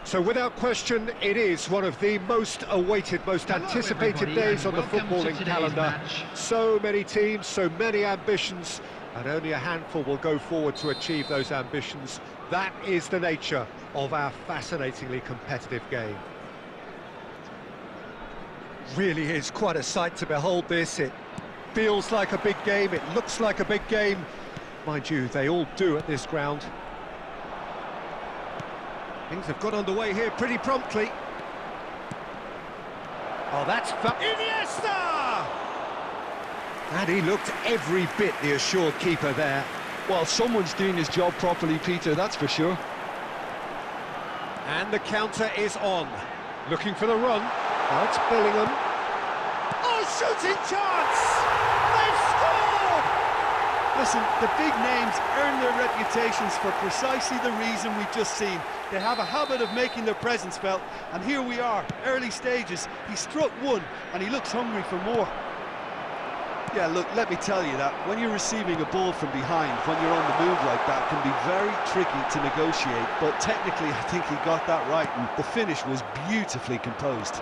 So without question, it is one of the most awaited, most anticipated days on the footballing calendar. So many teams, so many ambitions, and only a handful will go forward to achieve those ambitions. That is the nature of our fascinatingly competitive game. Really is quite a sight to behold this. It feels like a big game, it looks like a big game. Mind you, they all do at this ground. Things have got underway here pretty promptly. Oh, that's Iniesta! And he looked every bit the assured keeper there. Well, someone's doing his job properly, Peter, that's for sure. And the counter is on. Looking for the run. Oh, it's Bellingham. Oh, shooting chance! They've scored! Listen, the big names earn their reputations for precisely the reason we've just seen. They have a habit of making their presence felt, and here we are, early stages. He struck one, and he looks hungry for more. Yeah, look, let me tell you that when you're receiving a ball from behind, when you're on the move like that, can be very tricky to negotiate, but technically I think he got that right, and the finish was beautifully composed.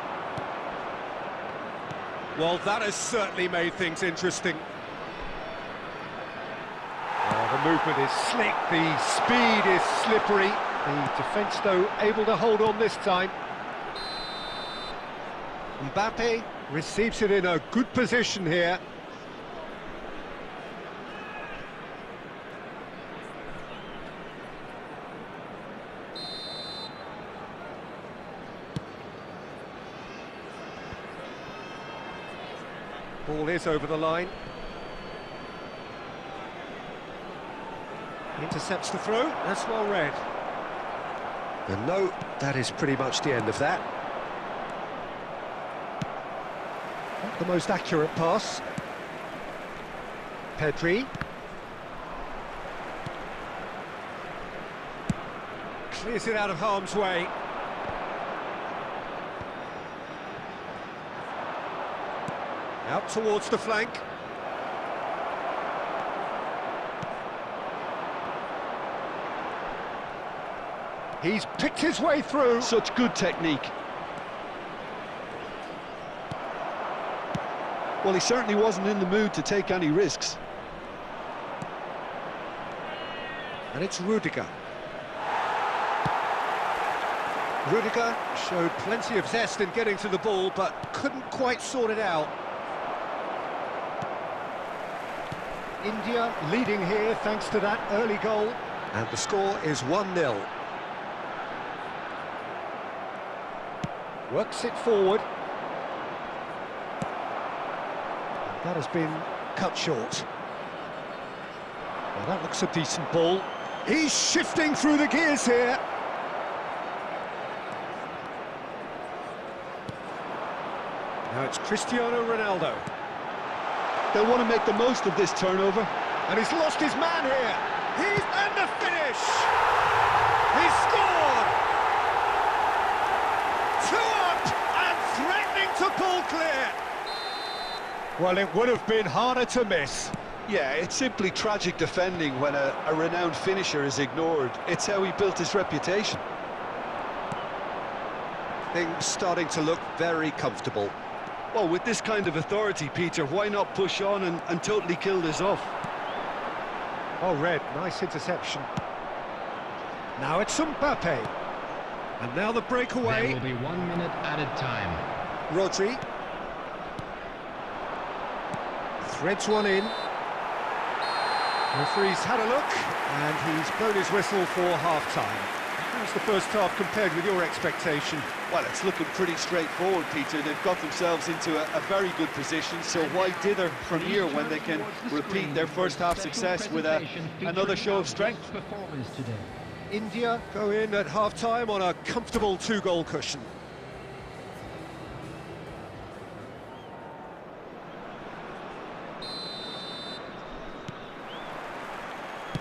Well, that has certainly made things interesting. The movement is slick, the speed is slippery. The defence, though, able to hold on this time. Mbappe receives it in a good position here. Ball is over the line. Intercepts the throw, that's well read. And no, that is pretty much the end of that. Not the most accurate pass. Pedri. Clears it out of harm's way. Out towards the flank. He's picked his way through. Such good technique. Well, he certainly wasn't in the mood to take any risks. And it's Rudiger. Rudiger showed plenty of zest in getting to the ball, but couldn't quite sort it out. India leading here thanks to that early goal. And the score is 1-0. Works it forward. That has been cut short. Well, that looks a decent ball. He's shifting through the gears here. Now it's Cristiano Ronaldo. They'll want to make the most of this turnover. And he's lost his man here. And the finish! He's scored! 2 up and threatening to pull clear. Well, it would have been harder to miss. Yeah, it's simply tragic defending when a renowned finisher is ignored. It's how he built his reputation. Things starting to look very comfortable. Well, with this kind of authority, Peter, why not push on and totally kill this off? Oh, Red, nice interception. Now it's Mbappe. And now the breakaway. There will be 1 minute added time. Rodri. Threads one in. Referee's had a look, and he's blown his whistle for half-time. How's the first half compared with your expectation? Well, it's looking pretty straightforward, Peter. They've got themselves into a very good position, so why dither from here when they can repeat their first half success with another show of strength? India go in at half-time on a comfortable 2-goal cushion.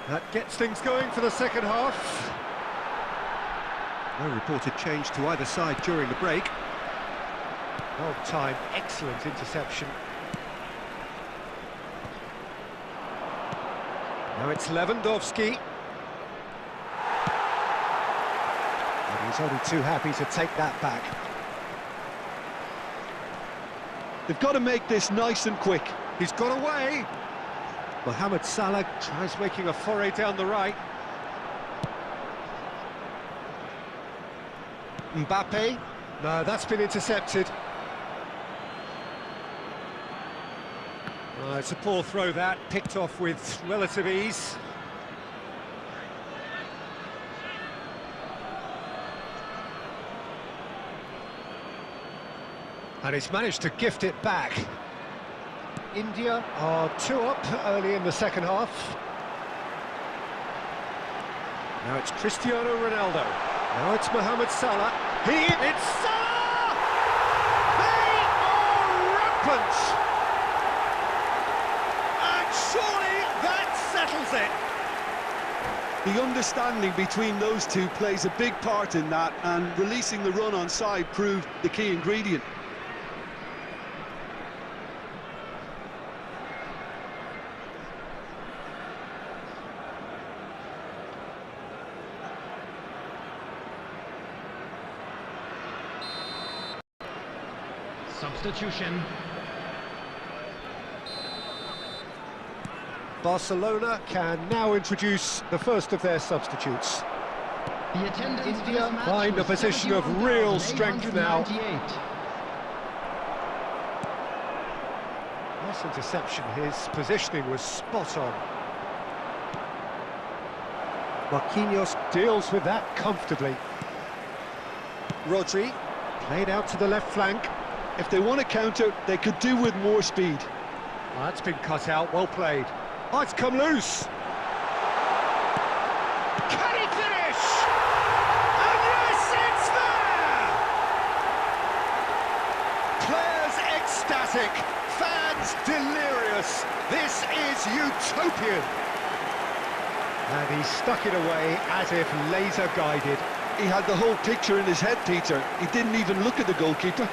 That gets things going for the second half. No reported change to either side during the break. Well-timed, excellent interception. Now it's Lewandowski. And he He's only too happy to take that back. They've got to make this nice and quick. He's got away. Mohamed Salah tries making a foray down the right. Mbappe. No, that's been intercepted. It's a poor throw that, picked off with relative ease. And he's managed to gift it back. India are 2 up early in the second half. Now it's Cristiano Ronaldo. Now it's Mohamed Salah. It's Salah! They are rampant! And surely that settles it. The understanding between those two plays a big part in that, and releasing the run onside proved the key ingredient. Substitution. Barcelona can now introduce the first of their substitutes. The attendance India find a position of real strength now. Nice interception, his positioning was spot on. Marquinhos deals with that comfortably. Rodri, played out to the left flank. If they want to counter, they could do with more speed. Oh, that's been cut out, well played. Oh, it's come loose. Can he finish? And yes, it's there! Players ecstatic, fans delirious. This is utopian. And he stuck it away as if laser guided. He had the whole picture in his head, Peter. He didn't even look at the goalkeeper.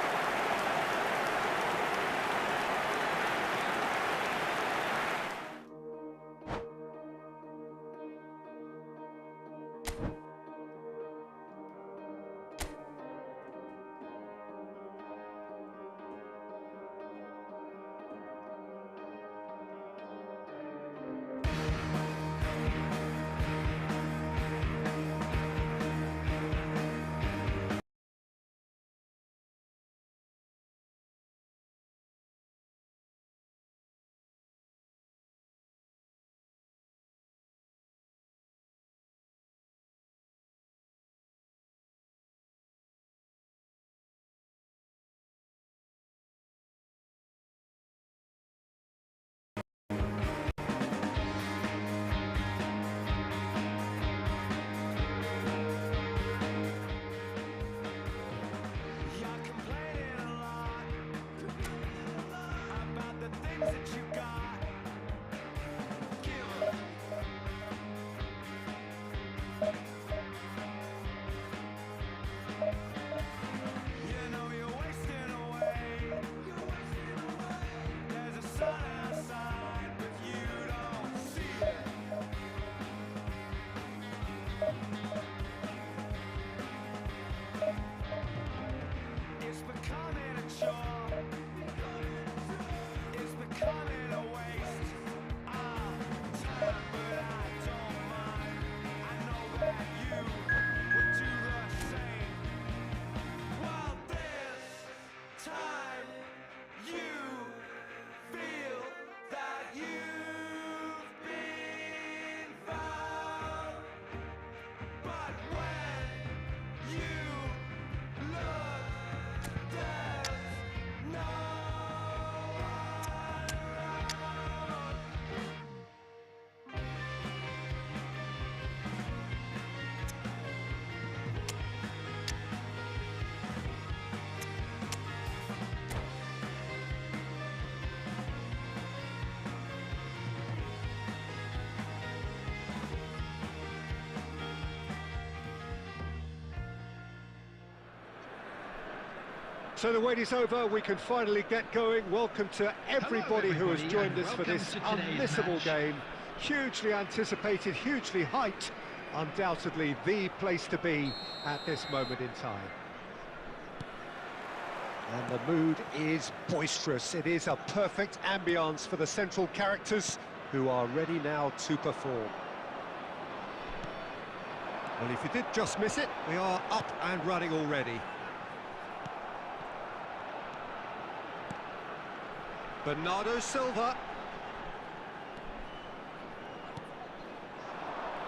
So the wait is over, we can finally get going. Welcome to everybody who has joined us for this unmissable game. Hugely anticipated, hugely hyped, undoubtedly the place to be at this moment in time. And the mood is boisterous. It is a perfect ambience for the central characters who are ready now to perform. Well, if you did just miss it, we are up and running already. Bernardo Silva.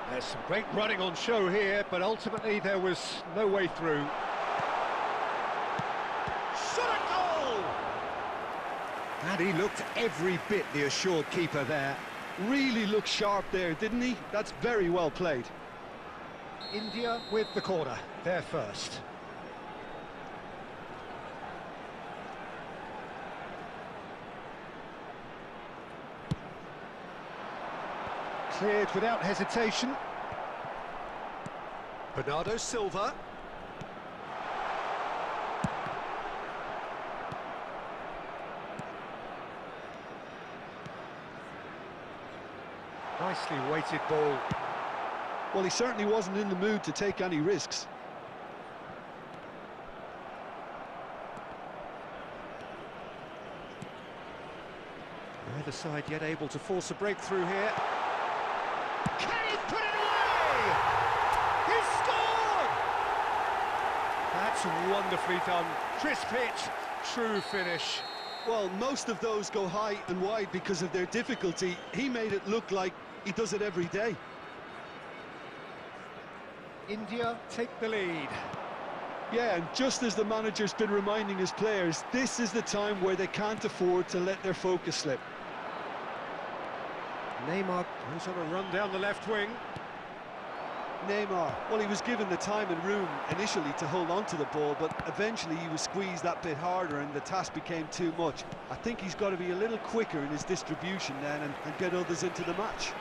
There's some great running on show here, but ultimately there was no way through. Shot a goal! And he looked every bit the assured keeper there. Really looked sharp there, didn't he? That's very well played. India with the corner, they're first. Cleared without hesitation. Bernardo Silva. Nicely weighted ball. Well, he certainly wasn't in the mood to take any risks. Neither side yet able to force a breakthrough here. Can he put it away? He scored! That's wonderfully done. Crisp hit, true finish. Well, most of those go high and wide because of their difficulty. He made it look like he does it every day. India take the lead. Yeah, and just as the manager's been reminding his players, this is the time where they can't afford to let their focus slip. Neymar goes on a run down the left wing. Neymar, well, he was given the time and room initially to hold on to the ball, but eventually he was squeezed that bit harder and the task became too much. I think he's got to be a little quicker in his distribution then and get others into the match.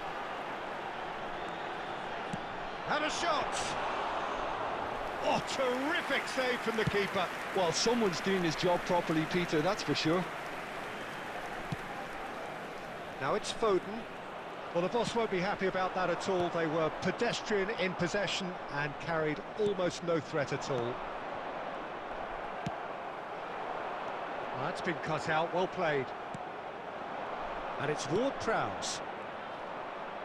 And a shot! Oh, terrific save from the keeper. Well, someone's doing his job properly, Peter, that's for sure. Now it's Foden. Well, the boss won't be happy about that at all. They were pedestrian in possession and carried almost no threat at all. Well, that's been cut out, well played. And it's Ward-Prowse.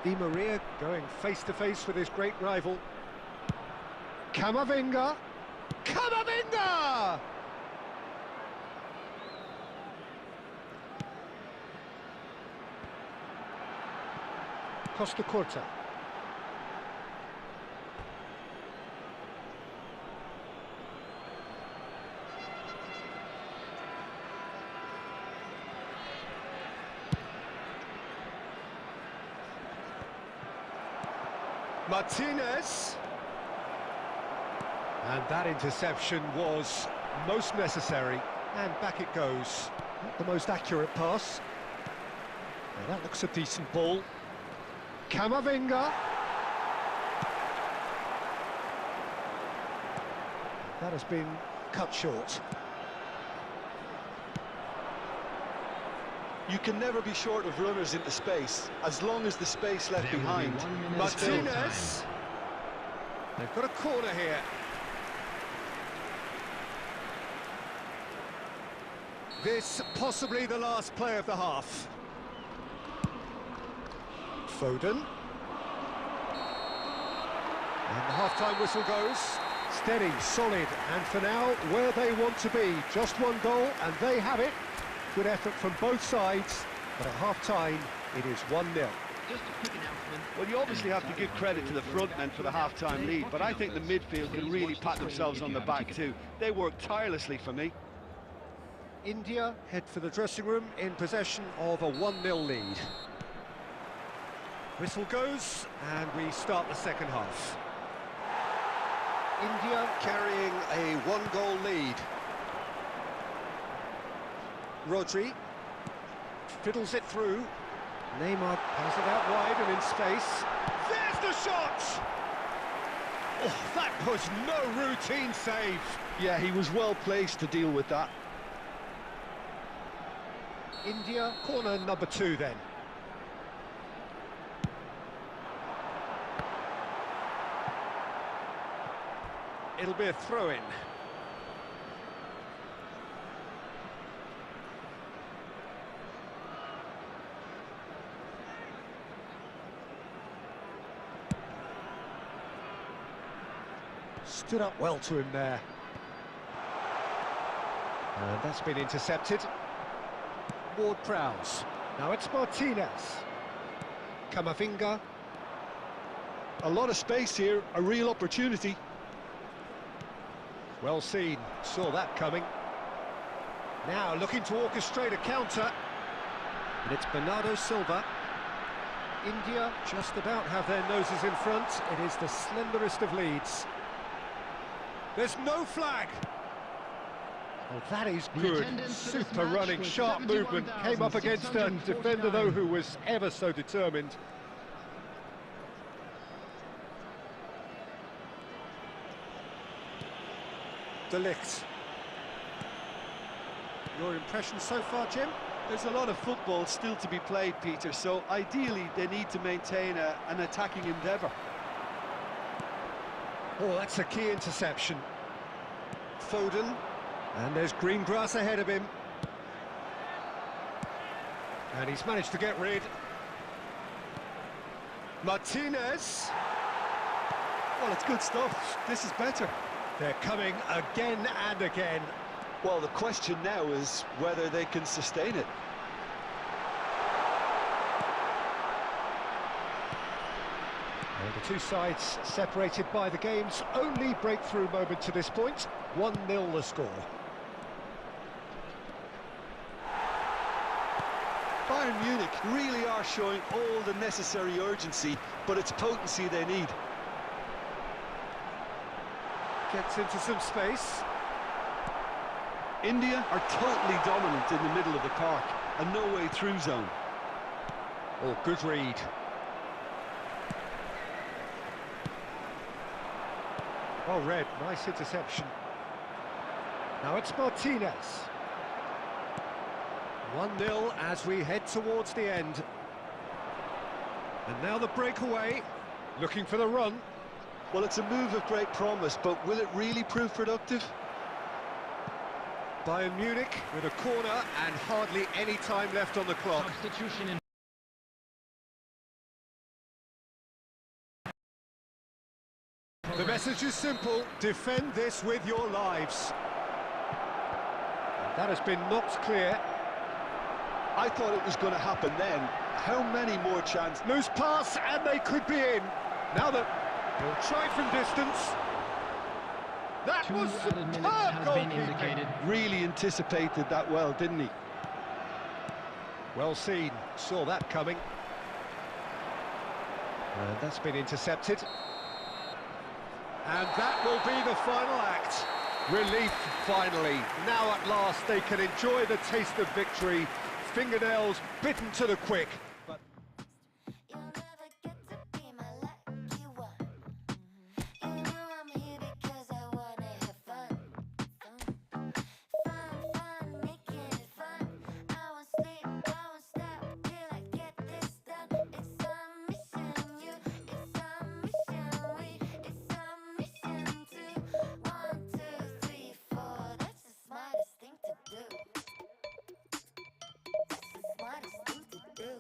Di Maria going face-to-face with his great rival. Camavinga! Camavinga! Costa Curta. Martinez. And that interception was most necessary. And back it goes. Not the most accurate pass. Now that looks a decent ball. Camavinga. That has been cut short. You can never be short of runners into space, as long as the space left behind. Martinez. They've got a corner here. This possibly the last play of the half. Foden. And the half-time whistle goes. Steady, solid, and for now, where they want to be. Just one goal, and they have it. Good effort from both sides, but at half-time, it is 1-0. Just a quick announcement. Well, you obviously have to give credit to the front men for the half-time lead, but I think the midfield can really pat themselves on the back too. They work tirelessly for me. India head for the dressing room in possession of a 1-0 lead. Whistle goes, and we start the second half. India carrying a one-goal lead. Rodri fiddles it through. Neymar has it out wide and in space. There's the shot! Oh, that was no routine save. Yeah, he was well placed to deal with that. India, corner number 2 then. It'll be a throw-in. Stood up well to him there. And that's been intercepted. Ward-Prowse. Now it's Martinez. Camavinga. A lot of space here, a real opportunity. Well seen, saw that coming. Now looking to orchestrate a counter. And it's Bernardo Silva. India just about have their noses in front. It is the slenderest of leads. There's no flag. Oh, that is good. Super running, sharp movement. Came up against a defender, though, who was ever so determined. De Ligt. Your impression so far, Jim? There's a lot of football still to be played, Peter, so ideally they need to maintain an attacking endeavour. Oh, that's a key interception. Foden. And there's green grass ahead of him. And he's managed to get rid. Martinez. Well, it's good stuff. This is better. They're coming again and again. Well, the question now is whether they can sustain it. And the two sides separated by the game's only breakthrough moment to this point. 1-0 the score. Bayern Munich really are showing all the necessary urgency, but it's potency they need. Gets into some space. India are totally dominant in the middle of the park, a no-way through zone. Oh, good read. Well read, nice interception. Now it's Martinez. 1-0 as we head towards the end. And now the breakaway, looking for the run. Well, it's a move of great promise, but will it really prove productive? Bayern Munich with a corner and hardly any time left on the clock. Substitution in. The message is simple, defend this with your lives. That has been knocked clear. I thought it was going to happen then. How many more chances? Loose pass and they could be in. Now that he'll try from distance. That was added minutes superb has been goalkeeping. indicated. Really anticipated that well, didn't he? Well seen, saw that coming. And that's been intercepted. And that will be the final act. Relief, finally. Now at last they can enjoy the taste of victory. Fingernails bitten to the quick. But You'll never get to be my lucky one. You know I'm here because I wanna have fun. Fun, making it fun. I won't sleep, I won't stop till I get this done. It's our mission, you. It's our mission, we. It's our mission too. 1, 2, 3, 4. That's the smartest thing to do. That's the smartest thing to do.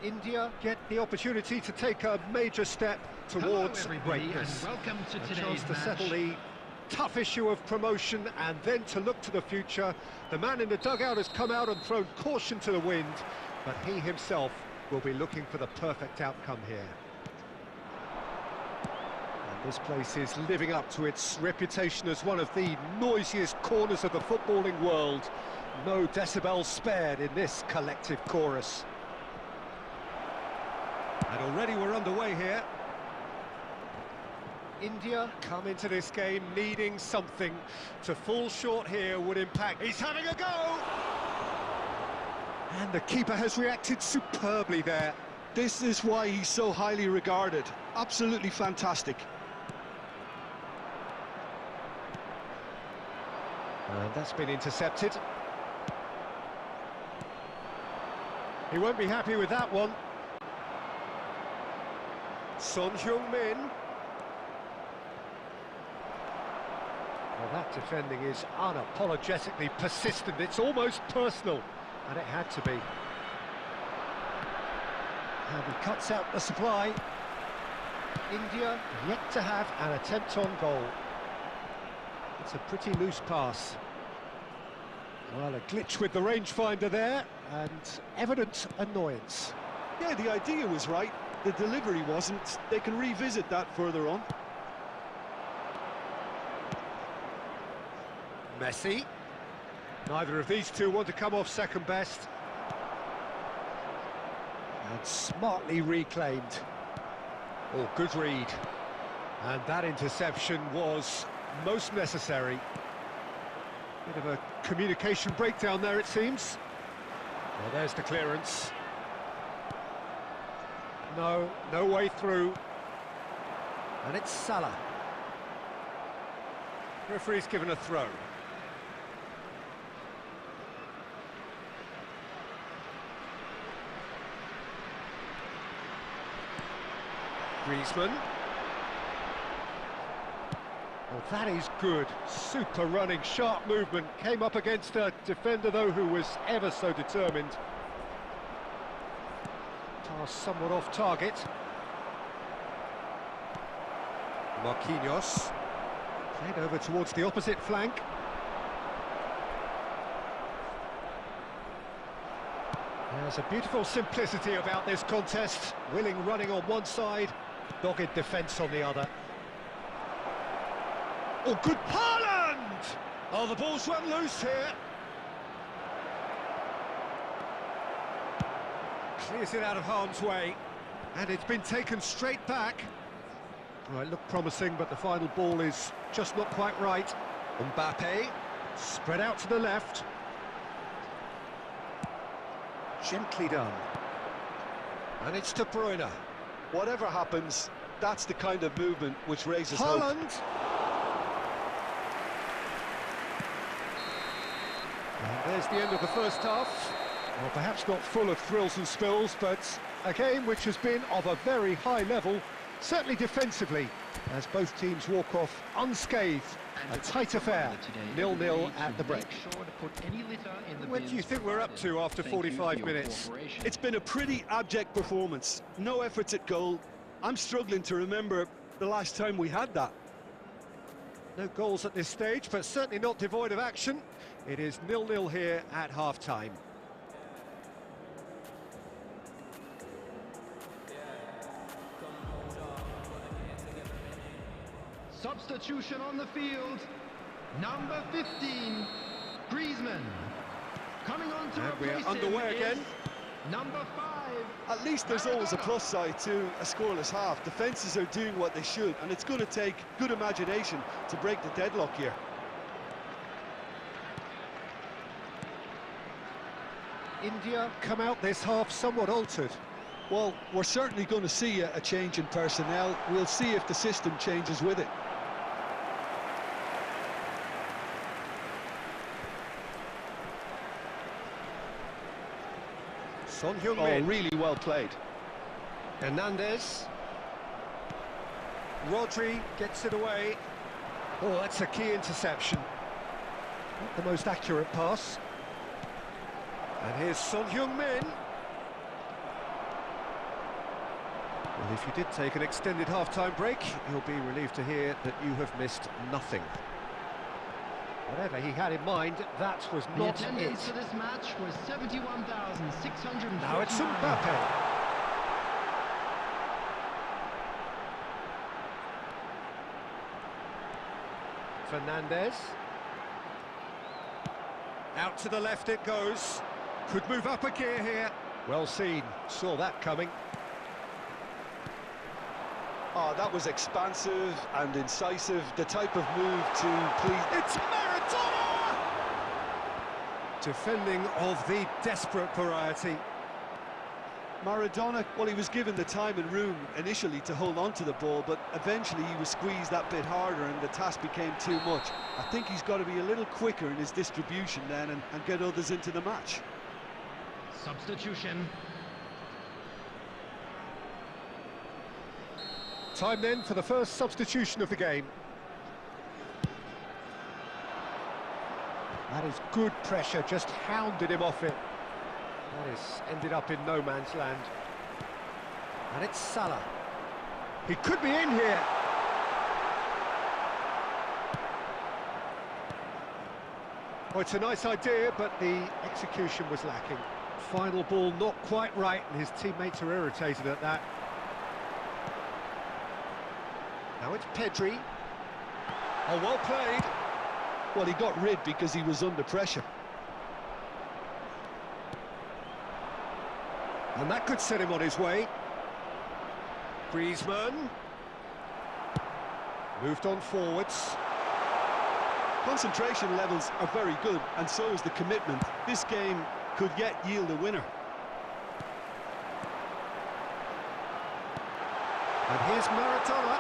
India get the opportunity to take a major step Hello towards everybody, greatness. and welcome to A today's chance to match. settle the tough issue of promotion and then to look to the future. The man in the dugout has come out and thrown caution to the wind, but he himself will be looking for the perfect outcome here. And this place is living up to its reputation as one of the noisiest corners of the footballing world. No decibels spared in this collective chorus. And already we're underway here. India come into this game needing something. To fall short here would impact. He's having a go! And the keeper has reacted superbly there. This is why he's so highly regarded. Absolutely fantastic. And that's been intercepted. He won't be happy with that one. Son Heung-min. Well, that defending is unapologetically persistent. It's almost personal, and it had to be. And he cuts out the supply. India yet to have an attempt on goal. It's a pretty loose pass. Well, a glitch with the rangefinder there, and evident annoyance. Yeah, the idea was right. The delivery wasn't. They can revisit that further on. Messi. Neither of these two want to come off second best. And smartly reclaimed. Oh, good read. And that interception was most necessary. Bit of a communication breakdown there, it seems. Well, there's the clearance. No way through. And it's Salah. Referee's given a throw. Griezmann. Well, that is good. Super running, sharp movement. Came up against a defender, though, who was ever so determined. Pass somewhat off target. Marquinhos. Played over towards the opposite flank. There's a beautiful simplicity about this contest. Willing running on one side, dogged defence on the other. Oh, good Haaland! Oh, the ball's run loose here. Clears it out of harm's way. And it's been taken straight back. Well, it looked promising, but the final ball is just not quite right. Mbappe, spread out to the left. Gently done. And it's De Bruyne. Whatever happens, that's the kind of movement which raises hope. Haaland. And there's the end of the first half. Well, perhaps not full of thrills and spills, but a game which has been of a very high level, certainly defensively, as both teams walk off unscathed. A tight affair, 0-0 at the break. What do you think we're up to after 45 minutes? It's been a pretty abject performance. No efforts at goal. I'm struggling to remember the last time we had that. No goals at this stage, but certainly not devoid of action. It is 0-0 here at half-time. Substitution on the field. Number 15, Griezmann. Coming on to And we're replace underway him again. is number 5. At least there's always a plus side to a scoreless half. Defences are doing what they should, and it's going to take good imagination to break the deadlock here. India come out this half somewhat altered. Well, we're certainly going to see a change in personnel. We'll see if the system changes with it. Son Oh, Heung-min. really well played. Hernandez. Rodri gets it away. Oh, that's a key interception. Not the most accurate pass. And here's Son Heung-min. Well, if you did take an extended half-time break, you'll be relieved to hear that you have missed nothing. Whatever he had in mind, that was The not attendance it. for this match was 71,649. Now it's Mbappe. Fernandez. Out to the left it goes. Could move up a gear here. Well seen. Saw that coming. Oh, that was expansive and incisive, the type of move to please... It's Maradona! Defending of the desperate variety. Maradona, well, he was given the time and room initially to hold on to the ball, but eventually he was squeezed that bit harder and the task became too much. I think he's got to be a little quicker in his distribution then and get others into the match. Substitution. Time then for the first substitution of the game. That is good pressure, just hounded him off it. That is ended up in no man's land. And it's Salah. He could be in here. Oh, it's a nice idea, but the execution was lacking. Final ball not quite right, and his teammates are irritated at that. Now it's Pedri. Oh, well played. Well, he got rid because he was under pressure. And that could set him on his way. Griezmann. Moved on forwards. Concentration levels are very good, and so is the commitment. This game could yet yield a winner. And here's Maradona.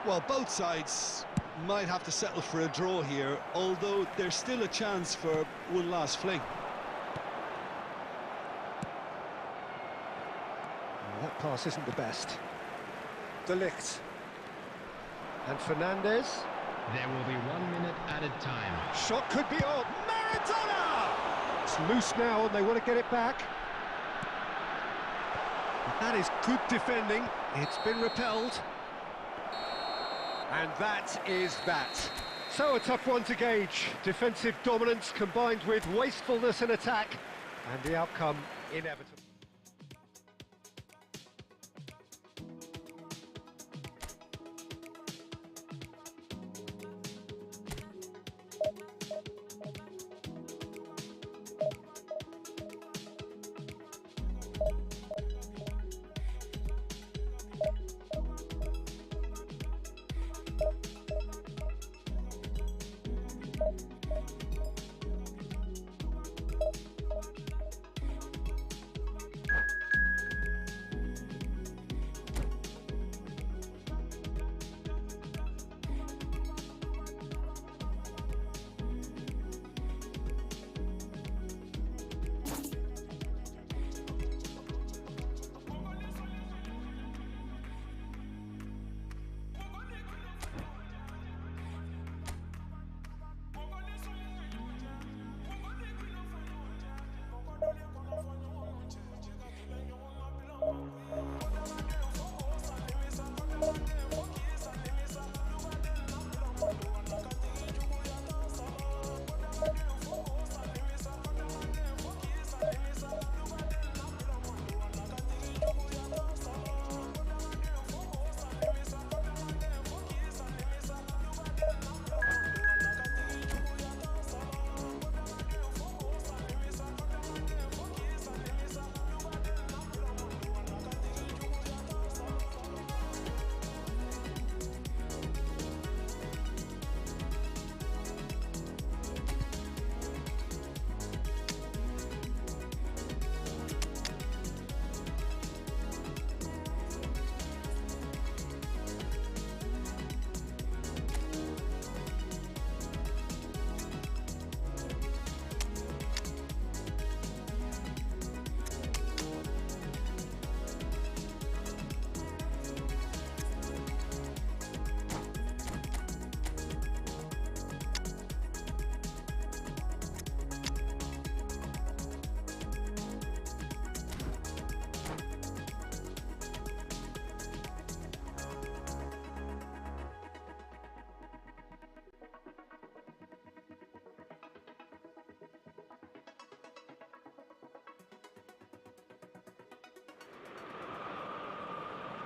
Well, both sides might have to settle for a draw here, although there's still a chance for one last fling. Well, that pass isn't the best. De Ligt. And Fernandez. There will be 1 minute added time. Shot could be on. Maradona! It's loose now and they want to get it back. But that is good defending. It's been repelled. And that is that. So a tough one to gauge. Defensive dominance combined with wastefulness in attack. And the outcome inevitable.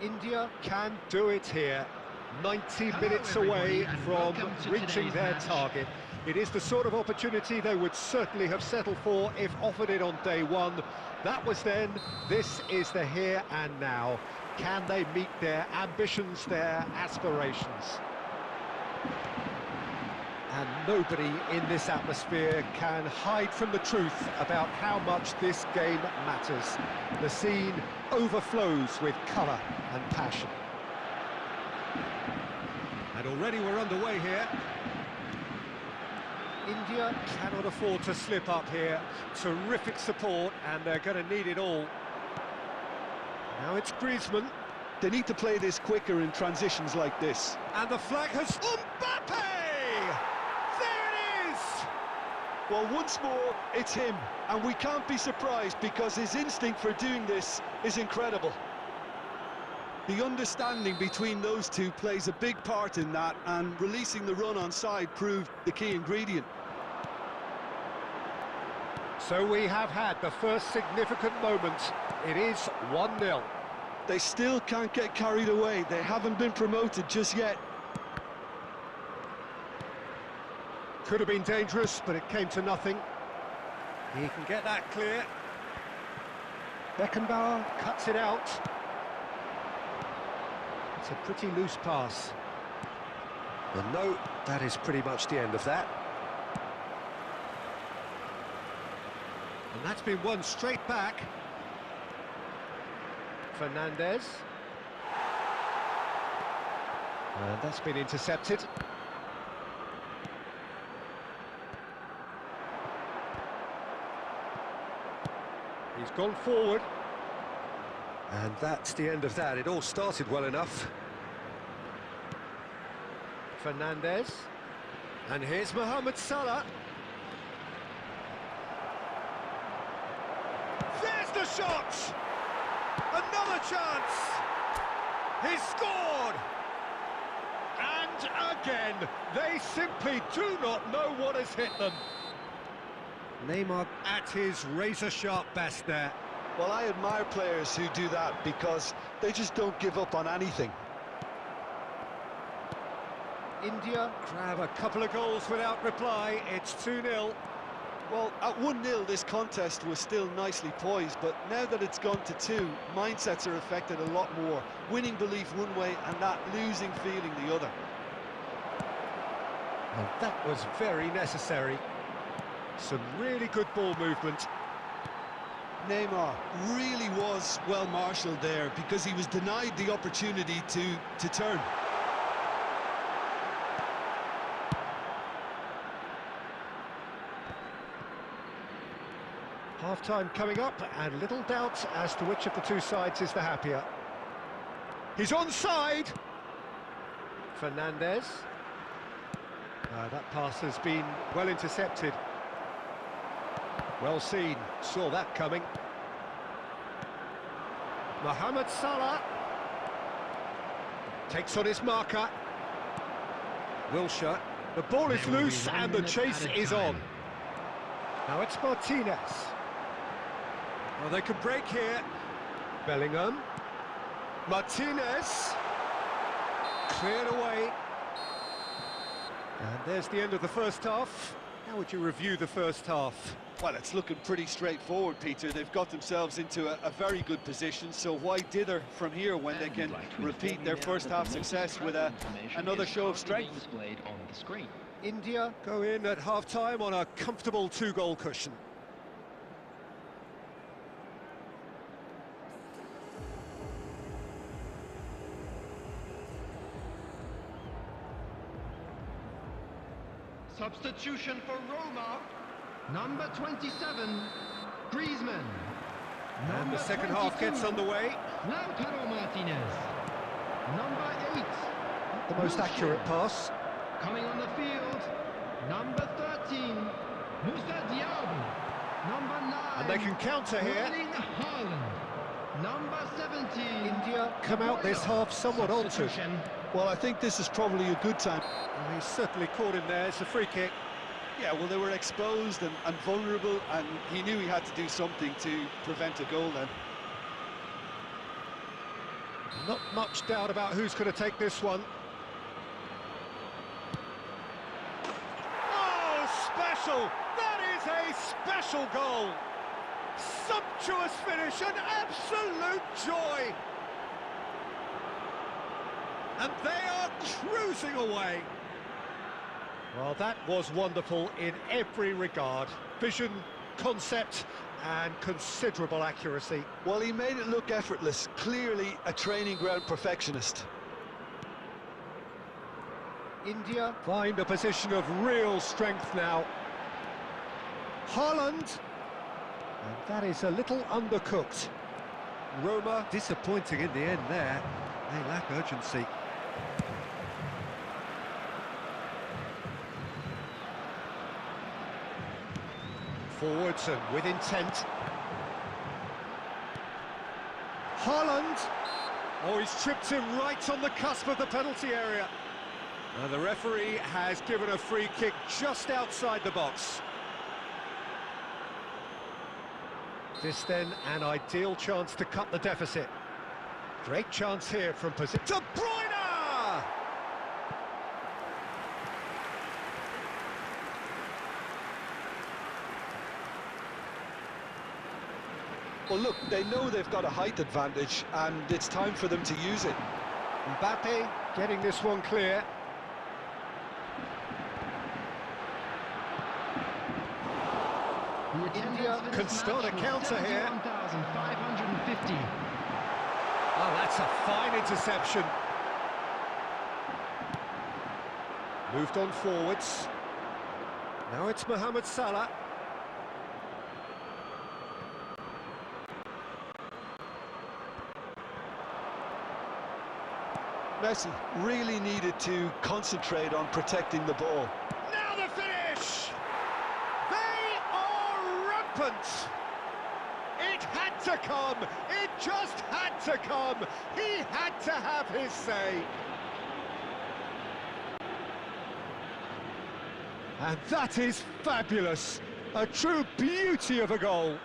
India can do it here. 90 Hello minutes everybody, away and from welcome to reaching today's their match. target. It is the sort of opportunity they would certainly have settled for if offered it on day one. That was then, this is the here and now. Can they meet their ambitions, their aspirations? And nobody in this atmosphere can hide from the truth about how much this game matters. The scene overflows with colour and passion. And already we're underway here. India cannot afford to slip up here. Terrific support, and they're going to need it all. Now it's Griezmann. They need to play this quicker in transitions like this. And the flag has... Mbappe! There it is! Well, once more, it's him, and we can't be surprised because his instinct for doing this is incredible. The understanding between those two plays a big part in that, and releasing the run on side proved the key ingredient. So we have had the first significant moment. It is 1-0. They still can't get carried away. They haven't been promoted just yet. Could have been dangerous, but it came to nothing. He can get that clear. Beckenbauer cuts it out. It's a pretty loose pass. Well, no, that is pretty much the end of that. And that's been won straight back. Fernandez. And that's been intercepted. He's gone forward. And that's the end of that. It all started well enough. Fernandez. And here's Mohamed Salah. There's the shot! Another chance! He's scored! And again, they simply do not know what has hit them. Neymar at his razor-sharp best there. Well, I admire players who do that because they just don't give up on anything. India grab a couple of goals without reply. It's 2-0. Well, at 1-0, this contest was still nicely poised, but now that it's gone to 2, mindsets are affected a lot more. Winning belief one way and that losing feeling the other. And that was very necessary. Some really good ball movement. Neymar really was well marshalled there because he was denied the opportunity to turn. Half-time coming up, and little doubt as to which of the two sides is the happier. He's onside! Fernandez. That pass has been well intercepted. Well seen, saw that coming. Mohamed Salah takes on his marker. Wilshere. The ball is There will be loose 1 and the minute chase added is time. on. Now it's Martinez. Well, they could break here. Bellingham. Martinez. Cleared away. And there's the end of the first half. How would you review the first half? Well, it's looking pretty straightforward, Peter. They've got themselves into a very good position, so why dither from here when they can repeat their first half success with another show of strength? Displayed on the screen. India go in at half-time on a comfortable 2-goal cushion. Substitution for Roma. Number 27, Griezmann. And the second half gets underway. Lautaro Martinez. Number 8. The most accurate pass. Coming on the field, number 13, Moussa Diaby. Number 9. And they can counter here. Erling Haaland. Number 17. India come out this half somewhat altered. Substitution. Well, I think this is probably a good time. Oh, he's certainly caught him there. It's a free kick. Yeah, well, they were exposed and vulnerable, and he knew he had to do something to prevent a goal then. Not much doubt about who's going to take this one. Oh, special! That is a special goal! Sumptuous finish, an absolute joy! And they are cruising away. Well, that was wonderful in every regard. Vision, concept, and considerable accuracy. Well, he made it look effortless. Clearly a training ground perfectionist. India find a position of real strength now. Haaland. And that is a little undercooked. Roma disappointing in the end there. They lack urgency. Forwards and with intent. Haaland! Oh, he's tripped him right on the cusp of the penalty area. And the referee has given a free kick just outside the box. This then an ideal chance to cut the deficit. Great chance here from position. De Bruyne! Well, look, they know they've got a height advantage, and it's time for them to use it. Mbappe getting this one clear. India can start a counter here. 1,550. Oh, that's a fine interception. Moved on forwards. Now it's Mohamed Salah. Messi really needed to concentrate on protecting the ball. Now the finish! They are rampant! It had to come! It just had to come! He had to have his say! And that is fabulous! A true beauty of a goal!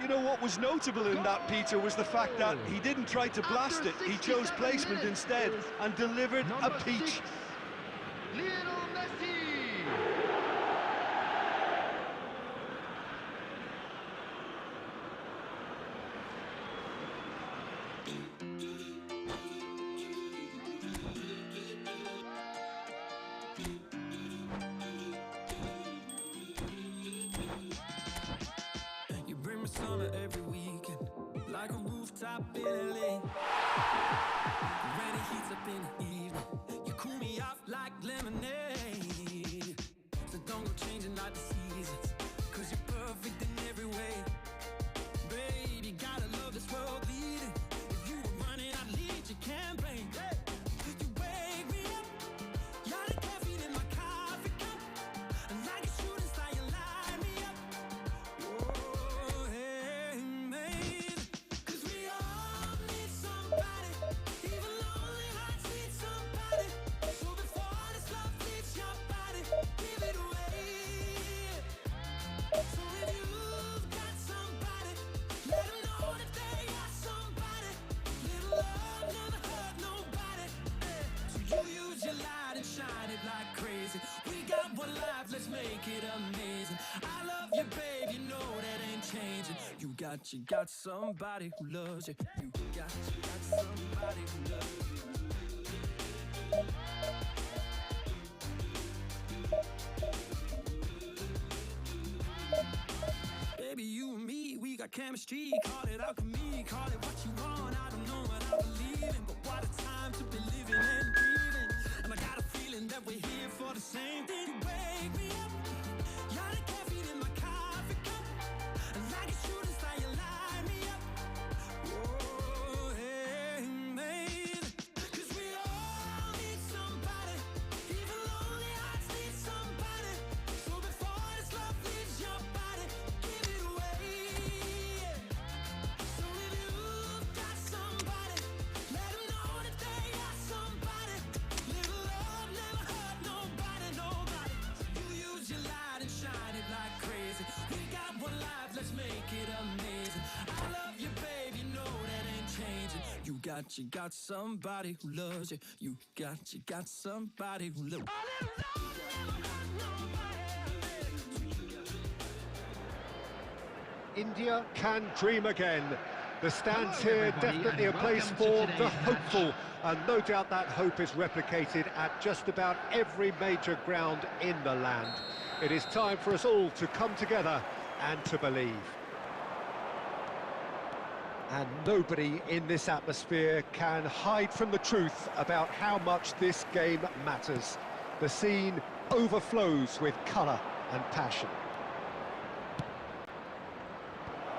You know what was notable in that, Peter, was the fact that he didn't try to blast it. He chose placement instead and delivered a peach. Lionel Messi. You bring me summer every weekend, like a rooftop in LA. When it heats up in the evening, you cool me off like lemonade. So don't go changing like the seasons, 'cause you're perfect in every way. Babe, you gotta love this world leading. If you were running, I'd lead your campaign. Hey, you wake me up, you're the caffeine in my coffee cup, and like a shooting star, you light me up. Oh, hey, mate, 'cause we all need somebody, even lonely hearts need somebody. So before this love leaves your body, give it away. So if you've got somebody, let them know that they got somebody. Little love never hurt nobody. So you use your light and shine it like crazy. We got one life, let's make it amazing. I love you, babe, you know that ain't changing. You got somebody who loves you. You got somebody who loves you. Baby, you and me, we got chemistry. Call it alchemy, call it what you want. I don't know what I believe in, but what a time to be living and breathing. And I got a feeling that we're here for the same thing. You wake me up, you're the caffeine in my coffee cup, and like a shooting star, you light me up. Oh, hey, mate, 'cause we all need somebody, even lonely hearts need somebody. So before this love leaves your body, give it away. So if you've got somebody, let them know that they got somebody. Little love never hurt nobody, nobody. like crazy. We got one life, let's make it amazing. I love you, babe, you know that ain't changing. You got somebody who loves you. You got somebody who loves you. India can dream again. The stands here definitely a place for the hopeful, and no doubt that hope is replicated at just about every major ground in the land. It is time for us all to come together and to believe. And nobody in this atmosphere can hide from the truth about how much this game matters. The scene overflows with colour and passion.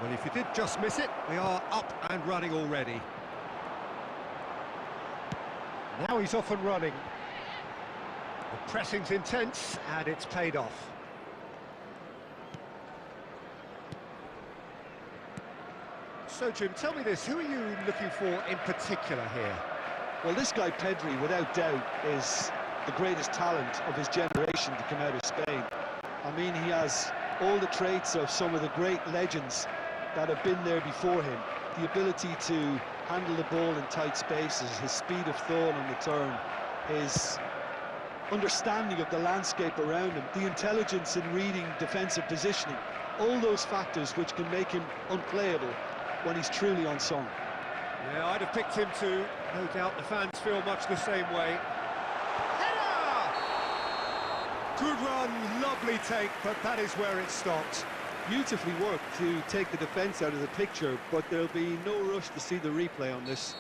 Well, if you did just miss it, we are up and running already. Now he's off and running. The pressing's intense, and it's paid off. So, Jim, tell me this, who are you looking for in particular here? Well, this guy Pedri, without doubt, is the greatest talent of his generation to come out of Spain. I mean, he has all the traits of some of the great legends that have been there before him. The ability to handle the ball in tight spaces, his speed of thought on the turn, his understanding of the landscape around him, the intelligence in reading defensive positioning, all those factors which can make him unplayable when he's truly on song. Yeah, I'd have picked him too. No doubt the fans feel much the same way. Header! Good run, lovely take, but that is where it stopped. Beautifully worked to take the defence out of the picture, but there'll be no rush to see the replay on this.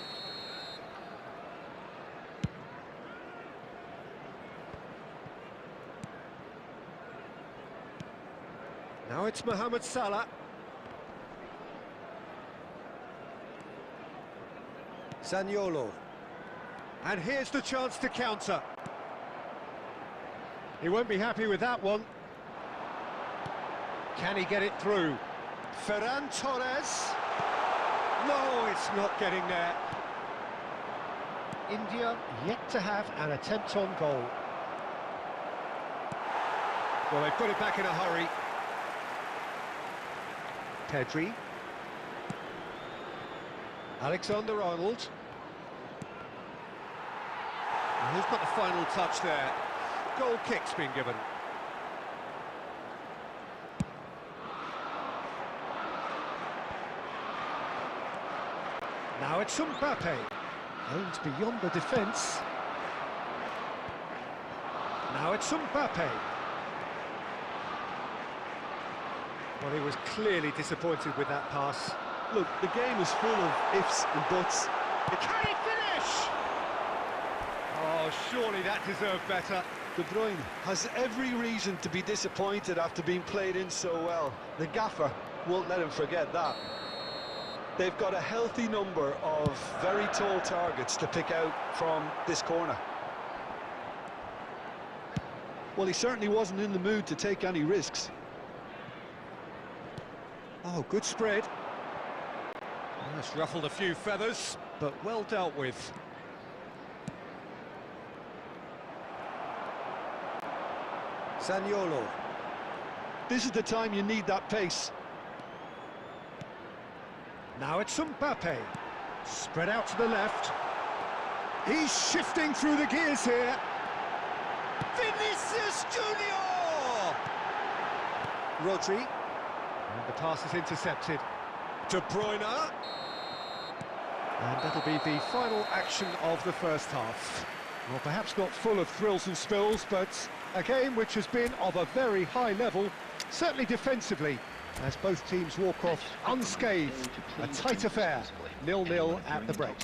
Now it's Mohamed Salah. Zaniolo. And here's the chance to counter. He won't be happy with that one. Can he get it through? Ferran Torres. No, it's not getting there. India yet to have an attempt on goal. Well, they put it back in a hurry. Pedri. Alexander-Arnold. And who's got the final touch there? Goal kick's been given. Now it's Mbappe. Owned beyond the defence. Now it's Mbappe. Well, he was clearly disappointed with that pass. Look, the game is full of ifs and buts. Can he finish? Oh, surely that deserved better. De Bruyne has every reason to be disappointed after being played in so well. The gaffer won't let him forget that. They've got a healthy number of very tall targets to pick out from this corner. Well, he certainly wasn't in the mood to take any risks. Oh, good spread. That's ruffled a few feathers, but well dealt with. Zaniolo. This is the time you need that pace. Now it's Mbappe. Spread out to the left. He's shifting through the gears here. Vinicius Junior! Rodri. And the pass is intercepted. De Bruyne. And that'll be the final action of the first half. Well, perhaps not full of thrills and spills, but a game which has been of a very high level, certainly defensively, as both teams walk off unscathed. A tight affair, 0-0 at the break.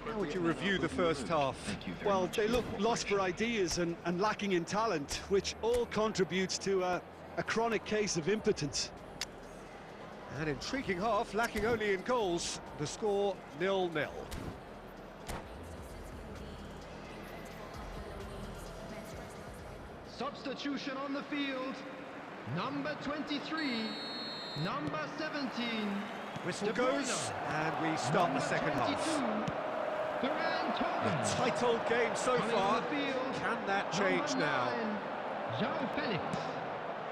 How would you review the first half? Well, they look lost for ideas and lacking in talent, which all contributes to a chronic case of impotence. An intriguing half, lacking only in goals. The score 0-0. Substitution on the field. Number 23, number 17. Whistle goes, and we start the second half. A tight old game so far. Can that change now? João Felix.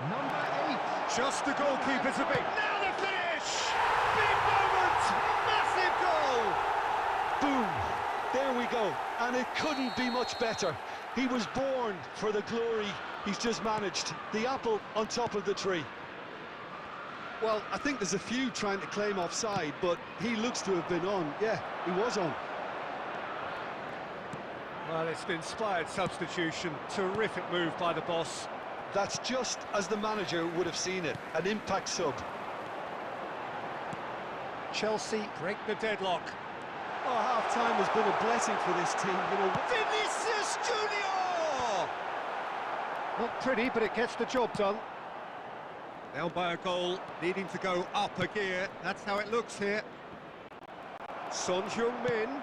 Number 8. Just the goalkeeper's a bit. Now the finish! Big moment! Massive goal! Boom! There we go. And it couldn't be much better. He was born for the glory he's just managed. The apple on top of the tree. Well, I think there's a few trying to claim offside, but he looks to have been on. Yeah, he was on. Well, it's an inspired substitution. Terrific move by the boss. That's just as the manager would have seen it. An impact sub. Chelsea break the deadlock. Oh, half-time has been a blessing for this team. You know, Vinicius Junior! Not pretty, but it gets the job done. Down by a goal, needing to go up a gear. That's how it looks here. Son Heung-min.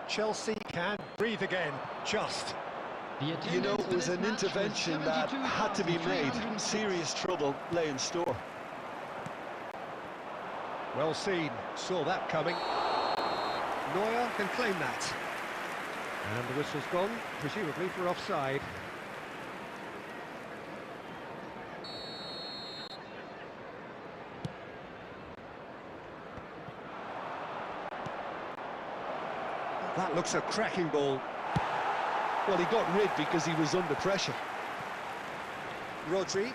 Chelsea can breathe again, just. You know, it was an intervention that had to be made. Serious trouble lay in store. Well seen, saw that coming. Neuer can claim that. And the whistle's gone, presumably for offside. That looks a cracking ball. Well, he got rid because he was under pressure. Rodri.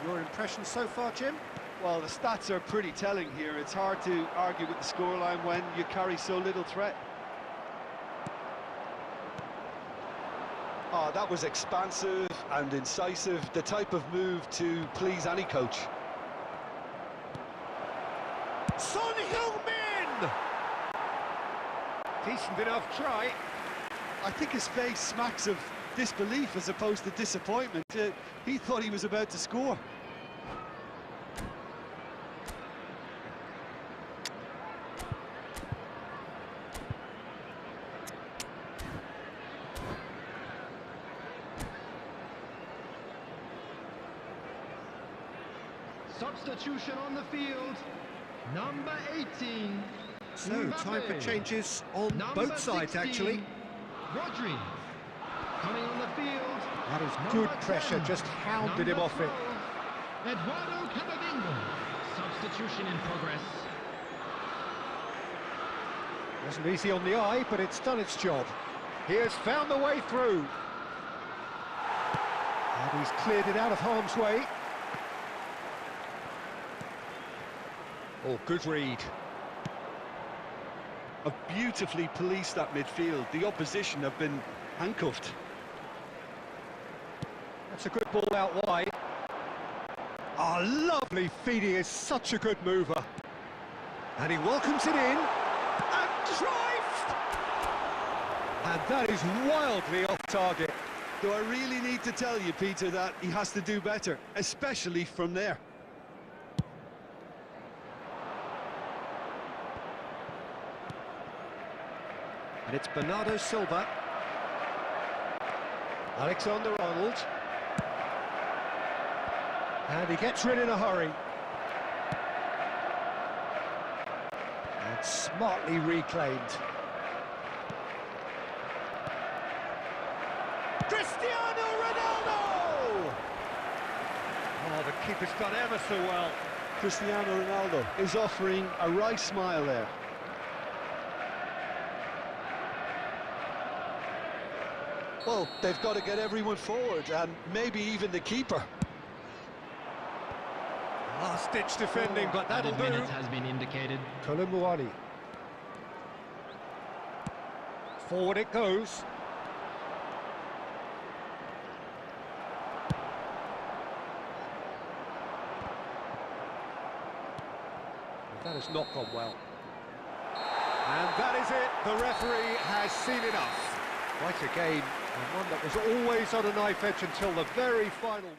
Your impression so far, Jim? well, the stats are pretty telling here. It's hard to argue with the scoreline when you carry so little threat. Oh, that was expansive and incisive, the type of move to please any coach. Son Heung-min! Decent enough try. I think his face smacks of disbelief as opposed to disappointment. He thought he was about to score. Substitution on the field, number 18. So, time for Mbappe. changes on Number both sides, 16, actually. Rodri. Coming on the field. That is number good pressure, 10, just hounded him number off it. 12, Eduardo Camavinga. Substitution in progress. Wasn't easy on the eye, but it's done its job. He has found the way through. And he's cleared it out of harm's way. Oh, good read. Have beautifully policed that midfield. The opposition have been handcuffed. That's a good ball out wide. Oh, lovely feed. He is such a good mover. And he welcomes it in. And drives! And that is wildly off target. Do I really need to tell you, Peter, that he has to do better, especially from there? And it's Bernardo Silva. Alexander-Arnold. And he gets rid in a hurry. And smartly reclaimed. Cristiano Ronaldo! Oh, the keeper's done ever so well. Cristiano Ronaldo is offering a wry smile there. Well, they've got to get everyone forward, and maybe even the keeper. Last-ditch defending, but that'll do. Minutes has been indicated. Kolumuani. Forward it goes. That has not gone well. And that is it. The referee has seen enough. Quite a game, and one that was always on a knife edge until the very final.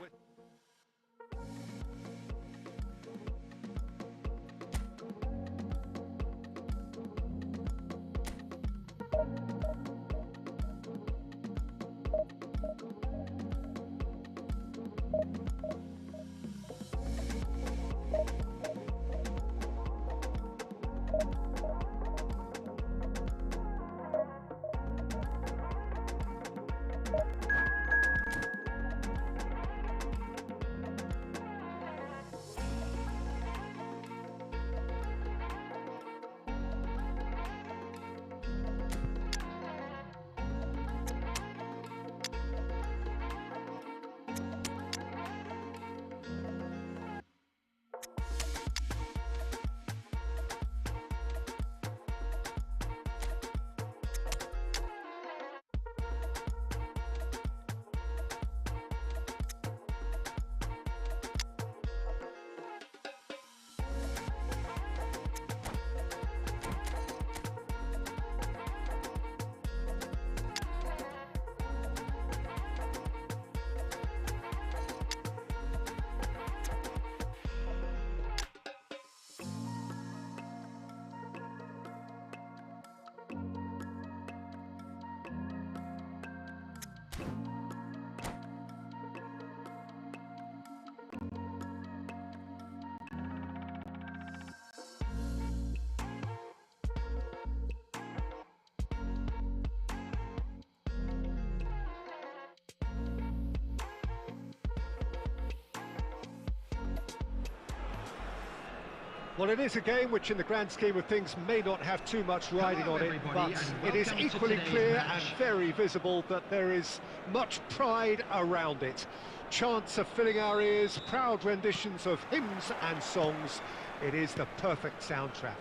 Well, it is a game which, in the grand scheme of things, may not have too much riding Hello, on it, everybody, but and it is welcome to equally today's clear match. and very visible that there is much pride around it. Chants are filling our ears, proud renditions of hymns and songs. It is the perfect soundtrack.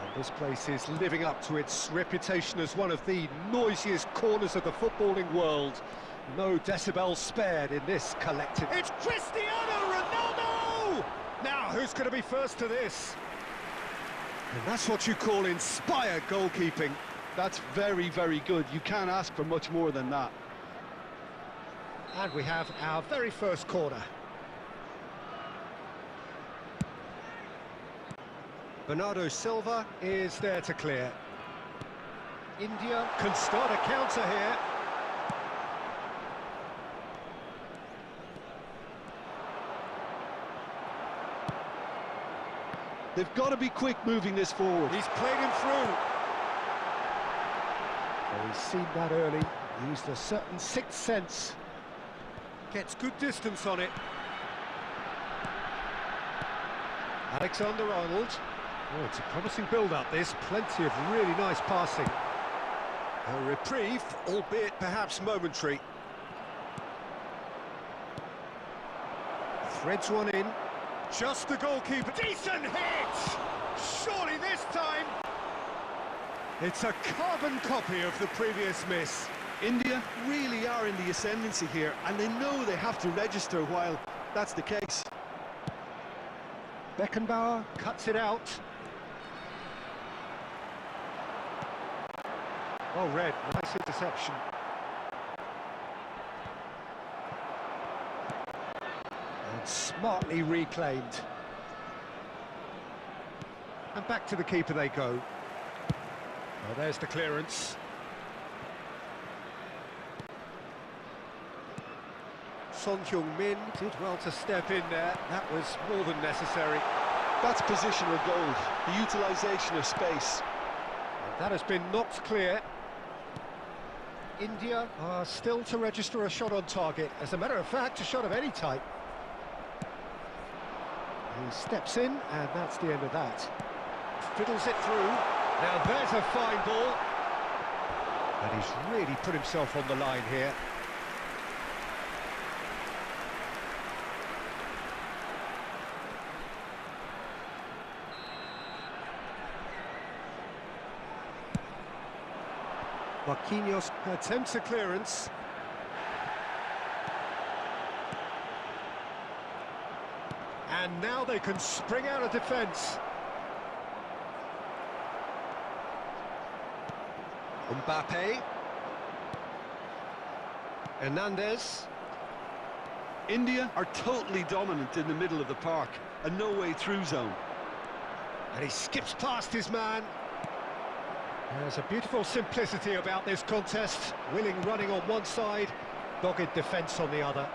And this place is living up to its reputation as one of the noisiest corners of the footballing world. No decibels spared in this collective. It's Cristiano Ronaldo! Now, who's going to be first to this? And that's what you call inspired goalkeeping. That's very, very good. You can't ask for much more than that. And we have our very first corner. Bernardo Silva is there to clear. India can start a counter here. They've got to be quick moving this forward. He's played him through. Oh, he's seen that early. Used a certain sixth sense. Gets good distance on it. Alexander-Arnold. Oh, it's a promising build-up, this. Plenty of really nice passing. A reprieve, albeit perhaps momentary. Threads one in. Just the goalkeeper. Decent hit! Surely this time! It's a carbon copy of the previous miss. India really are in the ascendancy here, and they know they have to register while that's the case. Beckenbauer cuts it out. Well read, nice interception. And smartly reclaimed. And back to the keeper they go. Well, there's the clearance. Son Heung-min did well to step in there. That was more than necessary. That's positional goal, the utilisation of space. And that has been knocked clear. India are still to register a shot on target. As a matter of fact, a shot of any type. He steps in, and that's the end of that. Fiddles it through. Now there's a fine ball. And he's really put himself on the line here. Marquinhos attempts a clearance. And now they can spring out of defence. Mbappe. Hernandez. India are totally dominant in the middle of the park, a no-way-through zone. And he skips past his man. There's a beautiful simplicity about this contest. Willing running on one side, dogged defence on the other.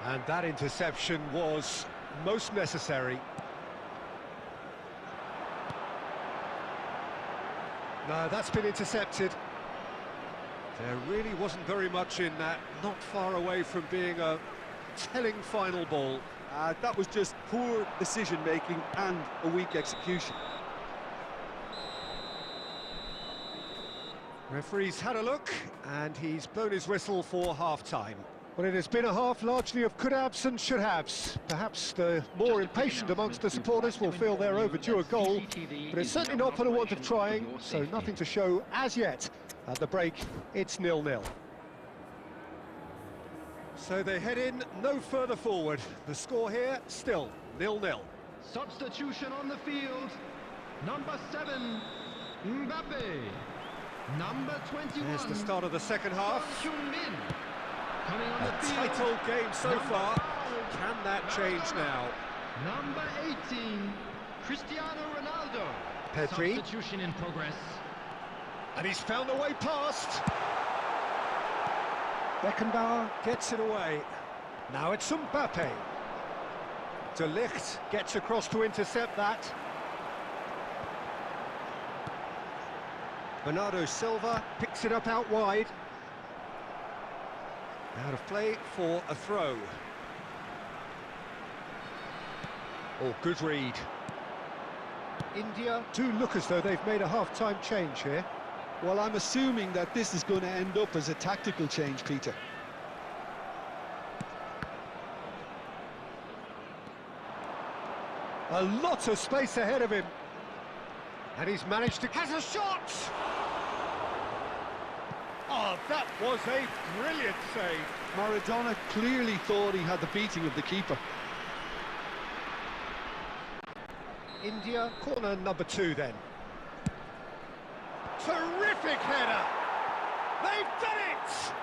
And that interception was most necessary. No, that's been intercepted. There really wasn't very much in that, not far away from being a telling final ball. That was just poor decision-making and a weak execution. Referee's had a look, and he's blown his whistle for half-time. Well, it has been a half largely of could-haves and should-haves. Perhaps the more impatient amongst the supporters will feel they're overdue a goal, but it's certainly not for the want of trying, so nothing to show as yet. At the break, it's 0-0. So they head in no further forward. The score here, still 0-0. Substitution on the field. Number 7, Mbappe. Number 21. There's the start of the second half. Son Heung-min. Coming on the A field. tight old game so far. Can that change now? Number 18, Cristiano Ronaldo. Pedri. Substitution in progress. And he's found a way past. Beckenbauer gets it away. Now it's Mbappe. De Ligt gets across to intercept that. Bernardo Silva picks it up out wide. Out of play for a throw. Oh, good read. India do look as though they've made a half-time change here. Well, I'm assuming that this is going to end up as a tactical change, Peter. A lot of space ahead of him. And he's managed to... has a shot! Oh, that was a brilliant save. Maradona clearly thought he had the beating of the keeper. India, corner number 2 then. Terrific header! They've done it!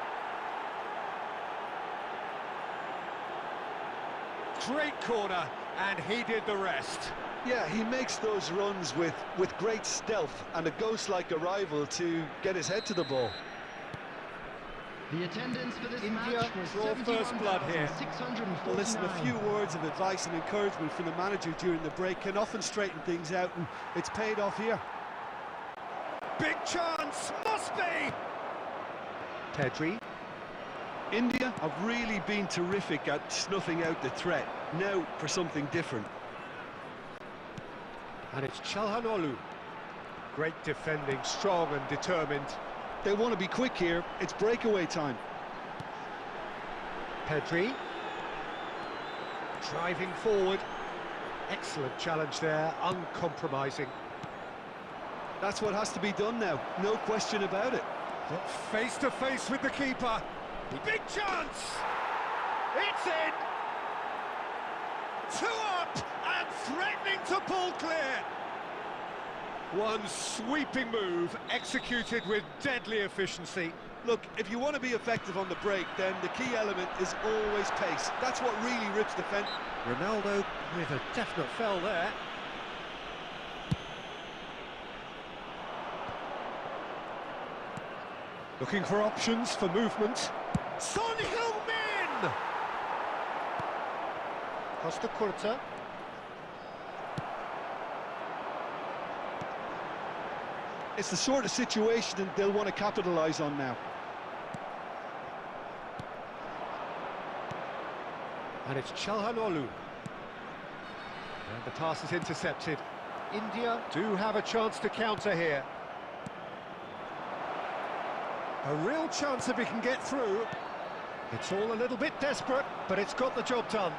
Great corner, and he did the rest. Yeah, he makes those runs with great stealth and a ghost-like arrival to get his head to the ball. The attendance for this India match was draw first blood here. 71,649. Well, listen, a few words of advice and encouragement from the manager during the break can often straighten things out, and it's paid off here. Big chance, must be! Pedri. India have really been terrific at snuffing out the threat. Now for something different. And it's Çalhanoğlu. Great defending, strong and determined. They want to be quick here. It's breakaway time. Pedri. Driving forward. Excellent challenge there, uncompromising. That's what has to be done now, no question about it. But face to face with the keeper. Big chance! It's in! 2 up and threatening to pull clear. One sweeping move executed with deadly efficiency. Look, if you want to be effective on the break, then the key element is always pace. That's what really rips defence. Ronaldo with a definite fell there. Looking for options for movement. Son Heung-min! Costa Curta. It's the sort of situation that they'll want to capitalise on now. And it's Çalhanoğlu. And the pass is intercepted. India do have a chance to counter here. A real chance if he can get through. It's all a little bit desperate, but it's got the job done.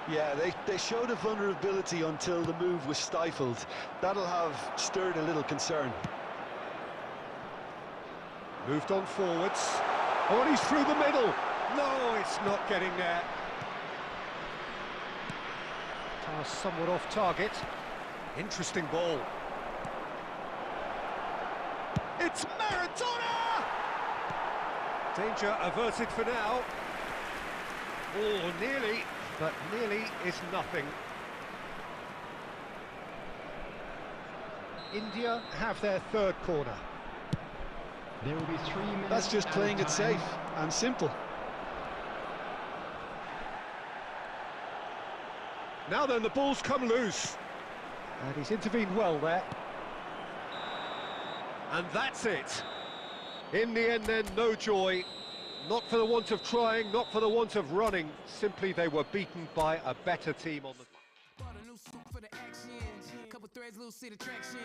Yeah, they showed a vulnerability until the move was stifled. That'll have stirred a little concern. Moved on forwards. Oh, and he's through the middle. No, it's not getting there. Pass somewhat off target. Interesting ball. It's Maradona! Danger averted for now. Oh, nearly, but nearly is nothing. India have their 3rd corner. There will be 3 minutes. That's just playing it safe and simple. Now then, the ball's come loose. And he's intervened well there. And that's it. In the end then, no joy. Not for the want of trying, not for the want of running. Simply they were beaten by a better team on the... Bought a new suit for the action. Couple threads, little seat attraction.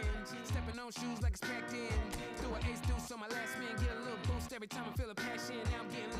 Stepping on shoes like expecting. Threw an ace deuce on my last man. Get a little boost every time I feel a passion. Now I'm getting